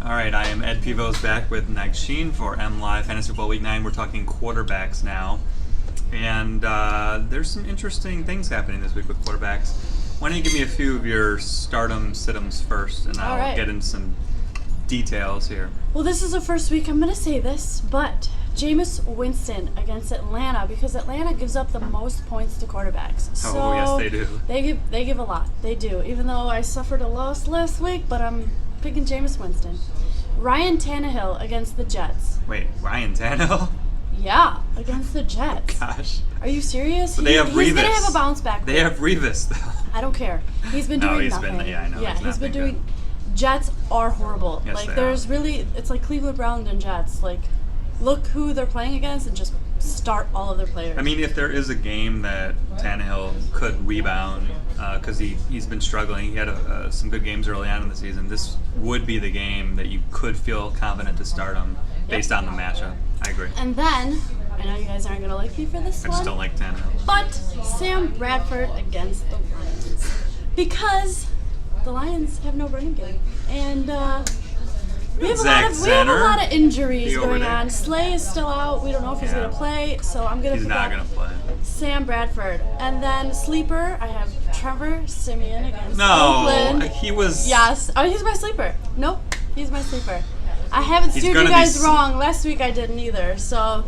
All right, I am Ed Pevos back with Nagsheen for MLive Fantasy Football Week 9. We're talking quarterbacks now. And there's some interesting things happening this week with quarterbacks. Why don't you give me a few of your stardom sit-ems first, and I'll get into some details here. Well, this is the first week I'm going to say this, but Jameis Winston against Atlanta, because Atlanta gives up the most points to quarterbacks. So yes, they do. They give a lot. They do. Even though I suffered a loss last week, but I'm picking Jameis Winston. Ryan Tannehill against the Jets. Wait, Ryan Tannehill? Yeah, against the Jets. Gosh. Are you serious? But they have Revis. He's going to have a bounce back. They have Revis, though. I don't care. He's been doing nothing. I know. Yeah, he's been doing... Good. Jets are horrible. Yes, there's really... It's like Cleveland Browns and Jets. Look who they're playing against and just start all of their players. I mean, if there is a game that Tannehill could rebound, because he's been struggling, he had some good games early on in the season, this would be the game that you could feel confident to start him based on the matchup. I agree. And then, I know you guys aren't going to like me for this one. I just don't like Tannehill. But Sam Bradford against the Lions. Because the Lions have no running game. And we have a lot of injuries going on. Slay is still out. We don't know if he's going to play. So I'm going to He's not going to play. Sam Bradford. And then sleeper, I have Trevor Siemian against Oakland. He was... Yes. Oh, he's my sleeper. Nope. He's my sleeper. I haven't steered you guys wrong. Last week I didn't either. So...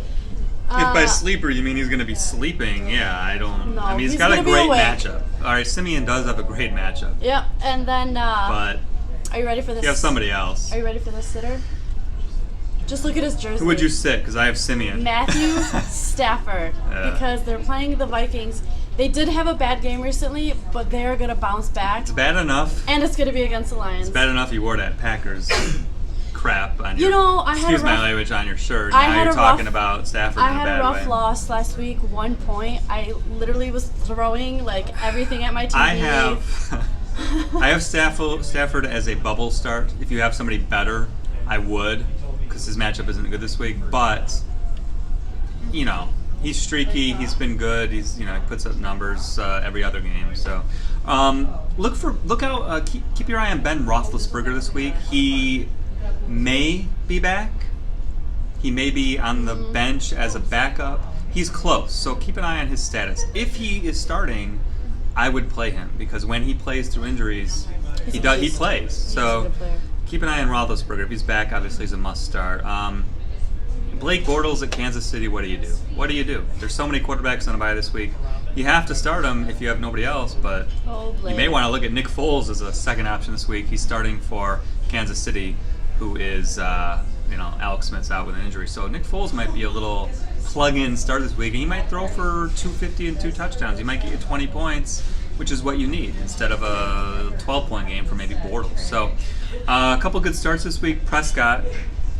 if by sleeper you mean he's going to be sleeping, I don't... No, I mean, he's got a great matchup. All right, Siemian does have a great matchup. Yep. And then... but... Are you ready for this? You have somebody else. Are you ready for this sitter? Just look at his jersey. Who would you sit? Because I have Siemian. Matthew Stafford. Because they're playing the Vikings. They did have a bad game recently, but they're going to bounce back. It's bad enough. And it's going to be against the Lions. It's bad enough you wore that Packers crap on your... excuse my language, on your shirt. Now you're talking about Stafford in a bad way. I had a rough loss last week, 1 point. I literally was throwing, everything at my TV. I have Stafford as a bubble start. If you have somebody better, I would, because his matchup isn't good this week. But, he's streaky. He's been good. He puts up numbers every other game. So, keep your eye on Ben Roethlisberger this week. He may be back. He may be on the bench as a backup. He's close, so keep an eye on his status. If he is starting, I would play him, because when he plays through injuries, he plays. So keep an eye on Roethlisberger. If he's back, obviously he's a must start. Blake Bortles at Kansas City, what do you do? There's so many quarterbacks on a bye this week. You have to start him if you have nobody else, but you may want to look at Nick Foles as a second option this week. He's starting for Kansas City, who is, Alex Smith's out with an injury. So Nick Foles might be a little plug-in start this week, and he might throw for 250 and 2 touchdowns. He might get you 20 points, which is what you need, instead of a 12-point game for maybe Bortles. So a couple good starts this week. Prescott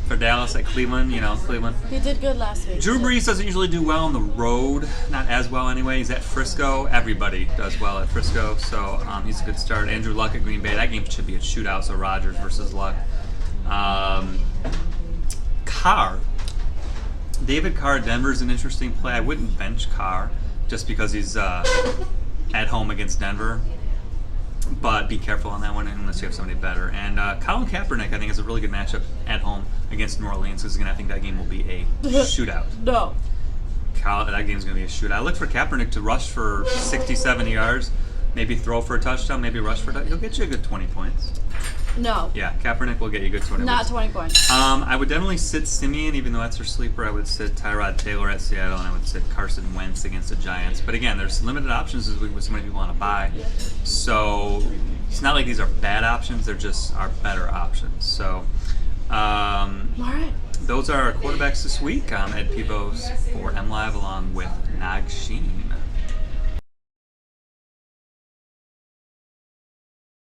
for Dallas at Cleveland, Cleveland. He did good last week. Drew Brees doesn't usually do well on the road, not as well anyway. He's at Frisco. Everybody does well at Frisco, so he's a good start. Andrew Luck at Green Bay. That game should be a shootout, so Rodgers versus Luck. Carr. David Carr at Denver is an interesting play. I wouldn't bench Carr just because he's at home against Denver. But be careful on that one unless you have somebody better. And Colin Kaepernick, I think, is a really good matchup at home against New Orleans, because I think that game will be a shootout. No. That game's going to be a shootout. I look for Kaepernick to rush for 60, 70 yards, maybe throw for a touchdown, maybe rush for a touchdown. He'll get you a good 20 points. No. Yeah, Kaepernick will get you a good 20 points. Not 20 points. I would definitely sit Siemian, even though that's her sleeper. I would sit Tyrod Taylor at Seattle, and I would sit Carson Wentz against the Giants. But again, there's limited options this week with so many people on a bye. So it's not like these are bad options. They're just our better options. So all right. Those are our quarterbacks this week. I'm Ed Pevos for MLive, along with Nagsheen.